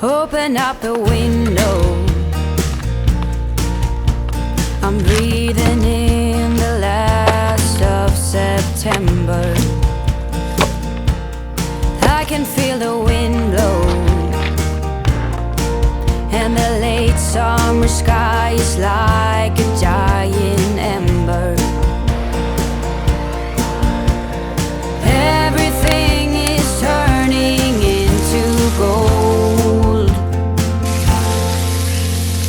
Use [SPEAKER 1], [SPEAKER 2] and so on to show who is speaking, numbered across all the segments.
[SPEAKER 1] Open up the window. I'm breathing in the last of September. I can feel the wind blow, and the late summer sky is like a giant ember. Everything is turning into gold.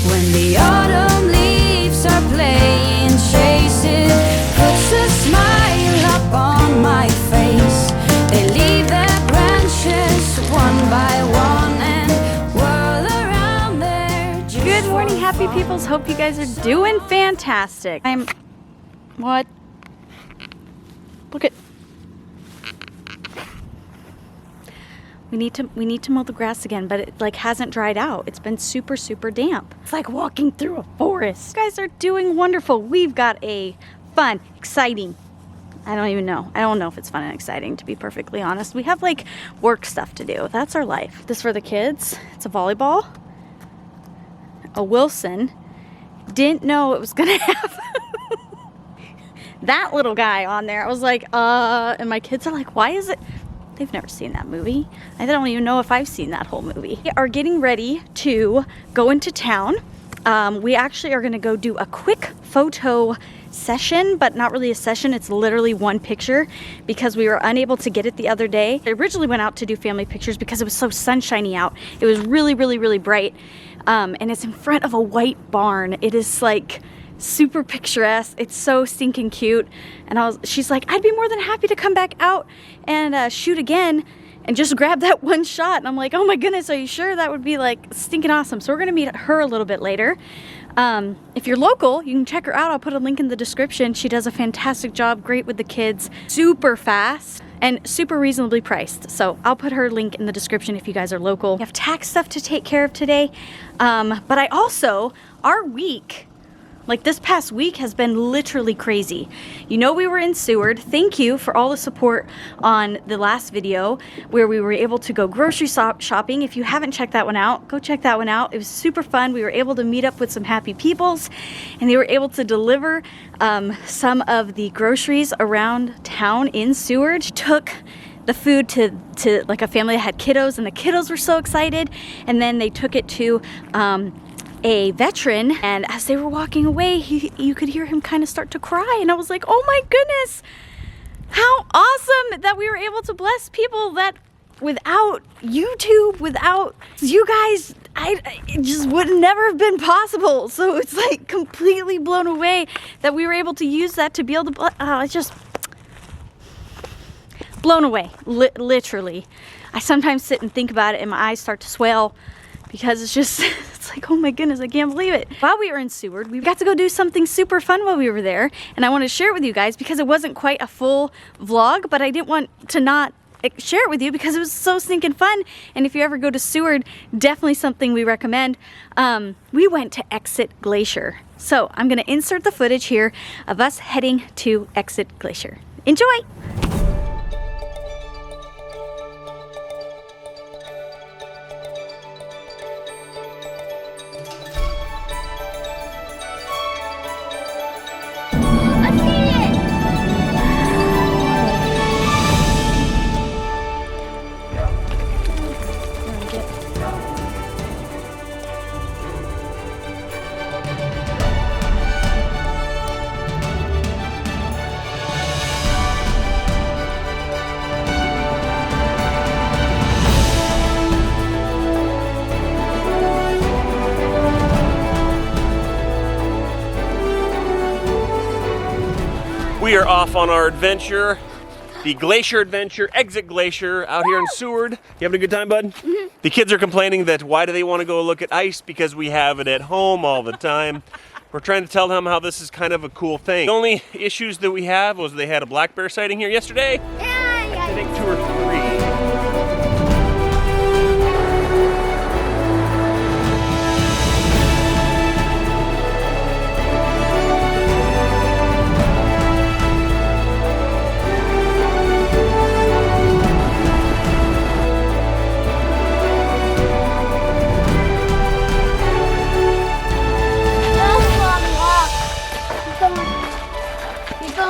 [SPEAKER 1] When the autumn leaves are playing chases, puts a smile up on my face. They leave their branches one by one and whirl around there.
[SPEAKER 2] Good morning, happy peoples. Hope you guys are doing fantastic. What? Look at. We need to mow the grass again, but it like hasn't dried out. It's been super damp. It's like walking through a forest. You guys are doing wonderful. We've got a fun, exciting, I don't know if it's fun and exciting, to be perfectly honest. We have like work stuff to do. That's our life. This is for the kids. It's a volleyball. A Wilson. Didn't know it was gonna have that little guy on there. I was like, and my kids are like, why is it? They've never seen that movie. I don't even know if I've seen that whole movie. We are getting ready to go into town. We actually are gonna go do a quick photo session, but not really a session. It's literally one picture because we were unable to get it the other day. I originally went out to do family pictures because it was so sunshiny out. It was really bright. And it's in front of a white barn. It is like super picturesque. It's so stinking cute. And she's like, I'd be more than happy to come back out and shoot again and just grab that one shot. And I'm like, oh my goodness, are you sure? That would be like stinking awesome. So we're gonna meet her a little bit later. If you're local, you can check her out. I'll put a link in the description. She does a fantastic job, great with the kids, super fast and super reasonably priced. So I'll put her link in the description if you guys are local. We have tax stuff to take care of today. But I also, our week, like this past week has been literally crazy. You know, we were in Seward. Thank you for all the support on the last video where we were able to go grocery shopping. If you haven't checked that one out, go check that one out. It was super fun. We were able to meet up with some happy peoples and they were able to deliver some of the groceries around town in Seward. She took the food to like a family that had kiddos, and the kiddos were so excited. And then they took it to a veteran, and as they were walking away, you could hear him kind of start to cry, and I was like, oh my goodness, how awesome that we were able to bless people that without YouTube, without you guys, it just would never have been possible. So it's like completely blown away that we were able to use that to be able to it's just blown away, literally. I sometimes sit and think about it and my eyes start to swell because it's just, it's like, oh my goodness, I can't believe it. While we were in Seward, we got to go do something super fun while we were there. And I want to share it with you guys because it wasn't quite a full vlog, but I didn't want to not share it with you because it was so stinking fun. And if you ever go to Seward, definitely something we recommend. We went to Exit Glacier. So I'm going to insert the footage here of us heading to Exit Glacier. Enjoy!
[SPEAKER 3] We are off on our adventure, the Glacier adventure, Exit Glacier, out here in Seward. You having a good time, bud? Mm-hmm. The kids are complaining that why do they want to go look at ice because we have it at home all the time. We're trying to tell them how this is kind of a cool thing. The only issues that we have was they had a black bear sighting here yesterday. I think 2 or 3.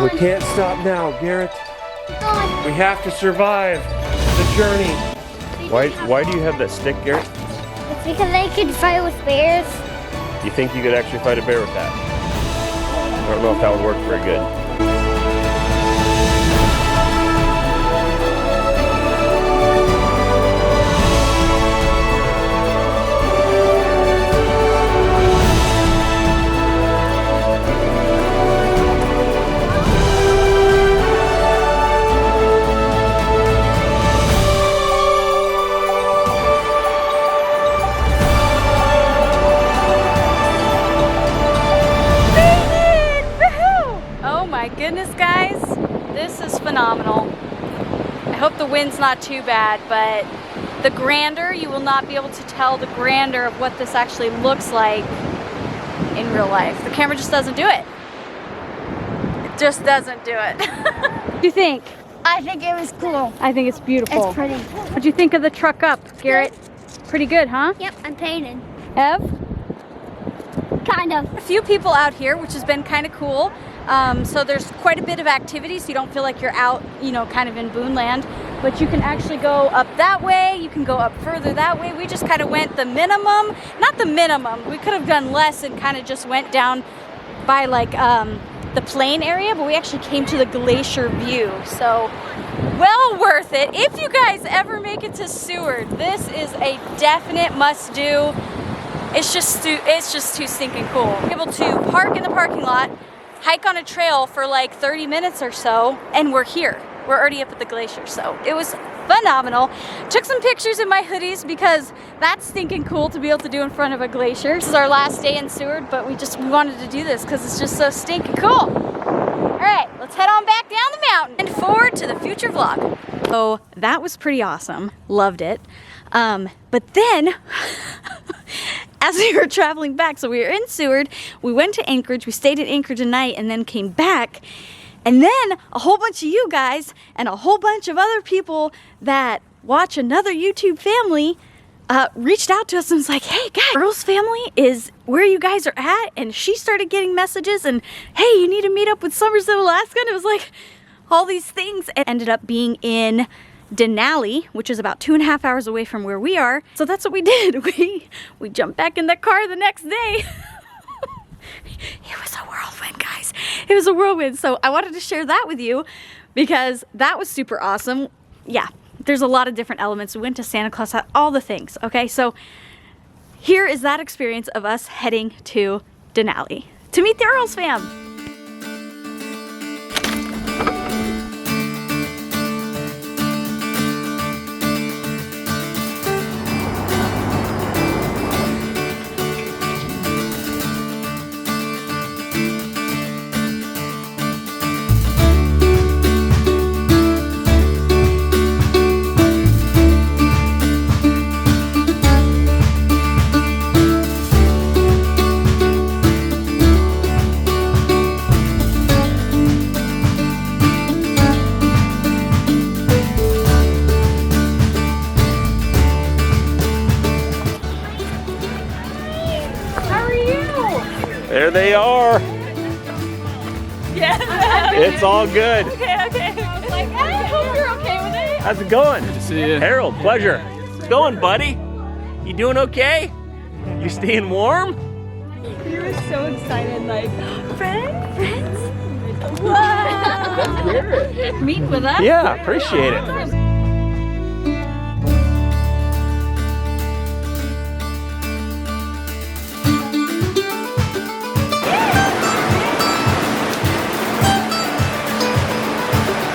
[SPEAKER 3] We can't stop now, Garrett. We have to survive the journey. Why do you have that stick, Garrett?
[SPEAKER 4] It's because I could fight with bears.
[SPEAKER 3] You think you could actually fight a bear with that? I don't know if that would work very good.
[SPEAKER 2] Goodness, guys, this is phenomenal. I hope the wind's not too bad, but the grandeur, you will not be able to tell the grandeur of what this actually looks like in real life. The camera just doesn't do it. It just doesn't do it. What do you think?
[SPEAKER 4] I think it was cool.
[SPEAKER 2] I think it's beautiful.
[SPEAKER 4] It's pretty.
[SPEAKER 2] What'd you think of the truck up, Garrett? Pretty good, huh?
[SPEAKER 4] Yep, I'm painted.
[SPEAKER 2] Ev?
[SPEAKER 4] Kind of.
[SPEAKER 2] A few people out here, which has been kind of cool. So there's quite a bit of activity, so you don't feel like you're out, you know, kind of in Boone land. But you can actually go up that way, you can go up further that way. We just kind of went the minimum, not the minimum, we could have done less and kind of just went down by like the plain area, but we actually came to the glacier view. So well worth it. If you guys ever make it to Seward, this is a definite must do. It's just too stinking cool. Able to park in the parking lot, hike on a trail for like 30 minutes or so, and we're here. We're already up at the glacier, so it was phenomenal. Took some pictures in my hoodies because that's stinking cool to be able to do in front of a glacier. This is our last day in Seward, but we wanted to do this because it's just so stinking cool. All right, let's head on back down the mountain and forward to the future vlog. So that was pretty awesome. Loved it. But then, as we were traveling back, so we were in Seward, we went to Anchorage, we stayed at Anchorage a night and then came back. And then a whole bunch of you guys and a whole bunch of other people that watch another YouTube family reached out to us and was like, hey guys, Earls family is where you guys are at. And she started getting messages and, hey, you need to meet up with SomersInAlaska. And it was like all these things. It ended up being in Denali, which is about 2.5 hours away from where we are. So that's what we did. We jumped back in the car the next day. It was a whirlwind, guys. It was a whirlwind. So I wanted to share that with you because that was super awesome. Yeah, there's a lot of different elements. We went to Santa Claus House, all the things. Okay, so here is that experience of us heading to Denali to meet the Earls fam.
[SPEAKER 3] There they are.
[SPEAKER 2] Yeah.
[SPEAKER 3] It's all good.
[SPEAKER 2] Okay. I was like, I hope you're okay with it.
[SPEAKER 3] How's it going?
[SPEAKER 5] Good to see you.
[SPEAKER 3] Harold, pleasure. How's it going, buddy? You doing okay? You staying warm?
[SPEAKER 2] You were so excited, like, friends? Wow. Meeting with us?
[SPEAKER 3] Yeah, appreciate it.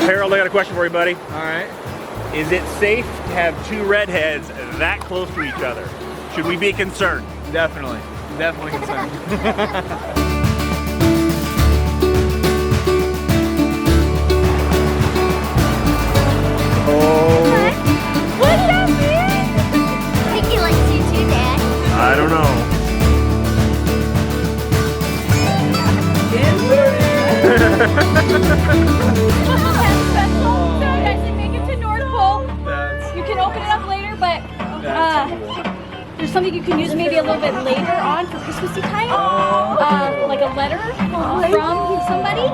[SPEAKER 3] Harold, I got a question for you, buddy.
[SPEAKER 5] All right.
[SPEAKER 3] Is it safe to have two redheads that close to each other? Should we be concerned?
[SPEAKER 5] Definitely. Definitely concerned.
[SPEAKER 3] Oh.
[SPEAKER 2] What does that mean?
[SPEAKER 4] I think he likes you too, Dad.
[SPEAKER 3] I don't know.
[SPEAKER 2] So you guys didn't make it to North Pole.
[SPEAKER 5] That's
[SPEAKER 2] You can open it up later, but
[SPEAKER 5] cool.
[SPEAKER 2] there's something you can use maybe a little bit later on for Christmassy time. Like a letter from somebody,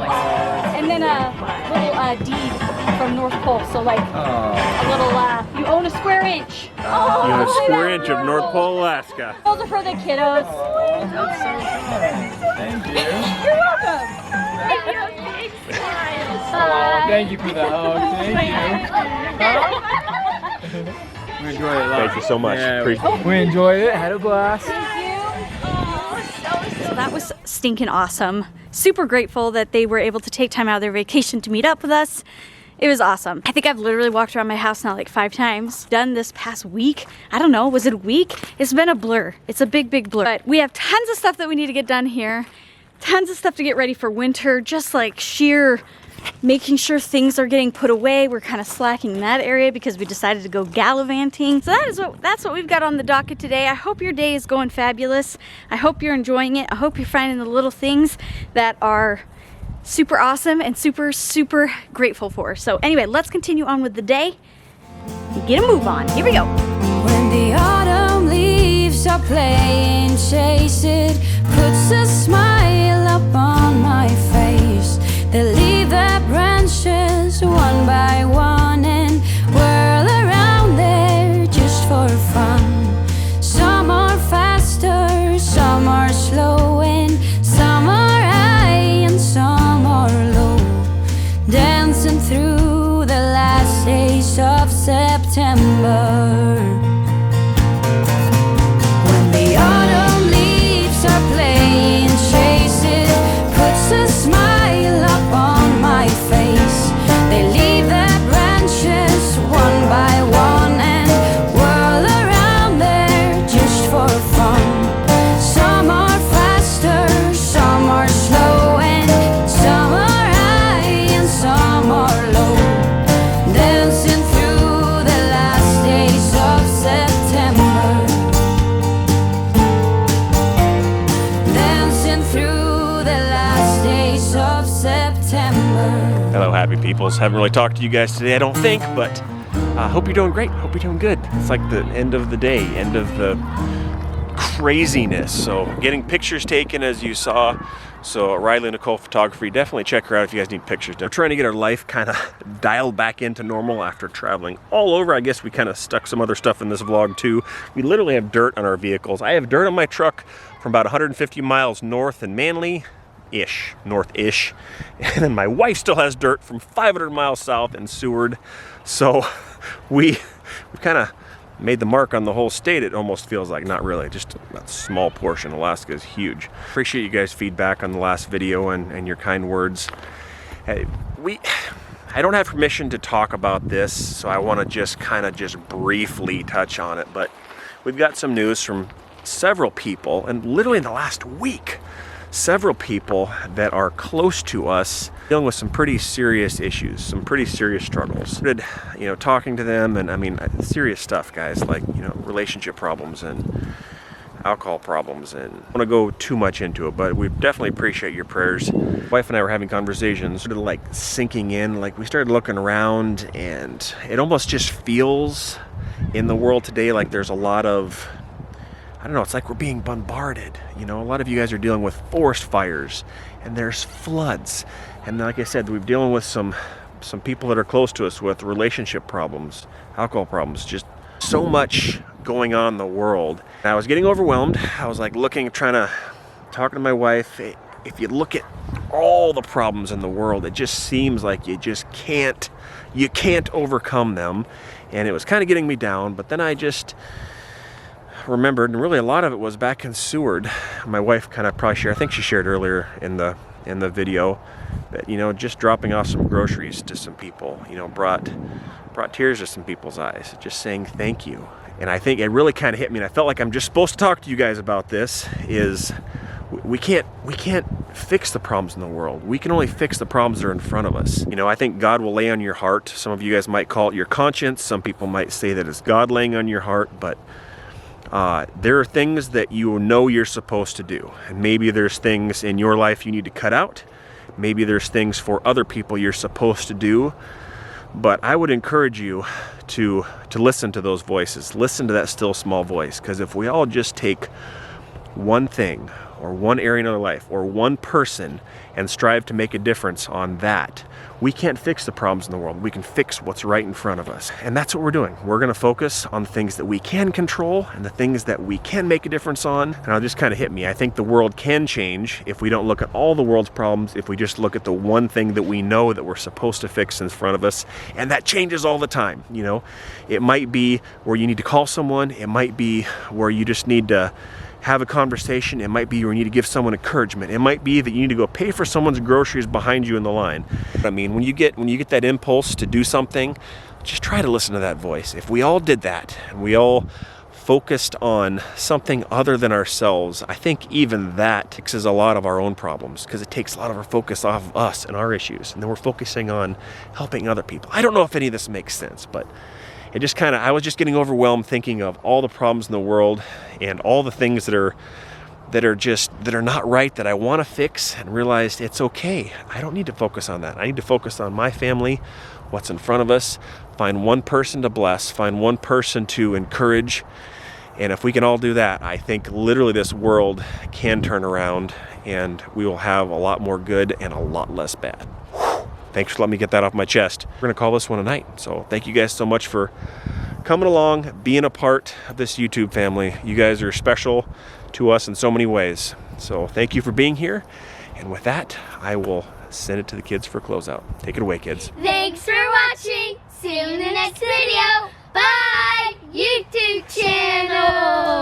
[SPEAKER 2] and then a little deed from North Pole. So like a little, you own a square inch.
[SPEAKER 3] You own a square inch of North Pole, Alaska.
[SPEAKER 2] Those are for the kiddos.
[SPEAKER 5] Thank you.
[SPEAKER 2] You're welcome.
[SPEAKER 5] Thank you for the hug. Thank you. We enjoyed it a lot.
[SPEAKER 3] Thank you so much.
[SPEAKER 5] Yeah, we enjoyed it. Had a blast.
[SPEAKER 2] So that was stinking awesome. Super grateful that they were able to take time out of their vacation to meet up with us. It was awesome. I think I've literally walked around my house now like 5 times. Done this past week. I don't know, was it a week? It's been a blur. It's a big, big blur. But we have tons of stuff that we need to get done here. Tons of stuff to get ready for winter. Just like sheer making sure things are getting put away. We're kind of slacking in that area because we decided to go gallivanting. So that's what we've got on the docket today. I hope your day is going fabulous. I hope you're enjoying it. I hope you're finding the little things that are super awesome and super, super grateful for. So anyway, let's continue on with the day and get a move on. Here we go.
[SPEAKER 1] When the autumn leaves are playing chase, it puts a smile up on my face. They leave their branches one by one and whirl around there just for fun. Some are faster, some are slow, and some are high and some are low, dancing through the last days of September. When the autumn leaves are playing chase, it puts a smile up on my face. They leave their branches one by one and whirl around there just for fun. Some are faster, some are slow, and some are high and some are low, dancing through the last days of September. Dancing through the last days of September.
[SPEAKER 3] Hello, happy peoples. Haven't really talked to you guys today, I don't think, but hope you're doing great. Hope you're doing good. It's like the end of the day, end of the craziness. So getting pictures taken, as you saw. So Riley Nicole Photography, definitely check her out if you guys need pictures. We're trying to get our life kind of dialed back into normal after traveling all over. I guess we kind of stuck some other stuff in this vlog too. We literally have dirt on our vehicles. I have dirt on my truck from about 150 miles north in Manly-ish, north-ish. And then my wife still has dirt from 500 miles south in Seward. So we've kind of made the mark on the whole state, it almost feels like. Not really, just a small portion. Alaska is huge. Appreciate you guys' feedback on the last video and your kind words. I don't have permission to talk about this, so I want to just briefly touch on it, but we've got some news from several people, and literally in the last week, several people that are close to us dealing with some pretty serious issues, some pretty serious struggles. Talking to them, and I mean, serious stuff, guys, like, relationship problems and alcohol problems, and I don't want to go too much into it, but we definitely appreciate your prayers. My wife and I were having conversations, sort of like sinking in, like we started looking around, and it almost just feels in the world today like there's a lot of, I don't know, it's like we're being bombarded. A lot of you guys are dealing with forest fires, and there's floods. And like I said, we're dealing with some people that are close to us with relationship problems, alcohol problems, just so much going on in the world. And I was getting overwhelmed. I was like talking to my wife. If you look at all the problems in the world, it just seems like you can't overcome them. And it was kind of getting me down, but then I just remembered, and really a lot of it was back in Seward. My wife kind of probably shared, I think she shared earlier in the video, that just dropping off some groceries to some people, brought tears to some people's eyes, just saying thank you. And I think it really kind of hit me, and I felt like I'm just supposed to talk to you guys about this, is we can't fix the problems in the world. We can only fix the problems that are in front of us. I think God will lay on your heart. Some of you guys might call it your conscience. Some people might say that it's God laying on your heart, but there are things that you're supposed to do. And maybe there's things in your life you need to cut out. Maybe there's things for other people you're supposed to do. But I would encourage you to listen to those voices. Listen to that still small voice, because if we all just take one thing or one area in our life or one person and strive to make a difference on that, we can't fix the problems in the world. We can fix what's right in front of us. And that's what we're doing. We're gonna focus on the things that we can control and the things that we can make a difference on. And it'll just kind of hit me. I think the world can change if we don't look at all the world's problems, if we just look at the one thing that we know that we're supposed to fix in front of us. And that changes all the time, you know? It might be where you need to call someone. It might be where you just need to have a conversation. It might be where you need to give someone encouragement. It might be that you need to go pay for someone's groceries behind you in the line. I mean, when you get that impulse to do something, just try to listen to that voice. If we all did that and we all focused on something other than ourselves, I think even that fixes a lot of our own problems, because it takes a lot of our focus off of us and our issues, and then we're focusing on helping other people. I don't know if any of this makes sense, but it just kind of, I was just getting overwhelmed thinking of all the problems in the world and all the things that are not right that I want to fix, and realized it's okay. I don't need to focus on that. I need to focus on my family, what's in front of us, find one person to bless, find one person to encourage. And if we can all do that, I think literally this world can turn around and we will have a lot more good and a lot less bad. Thanks for letting me get that off my chest. We're gonna call this one a night. So thank you guys so much for coming along, being a part of this YouTube family. You guys are special to us in so many ways. So thank you for being here. And with that, I will send it to the kids for a closeout. Take it away, kids.
[SPEAKER 4] Thanks for watching. See you in the next video. Bye, YouTube channel.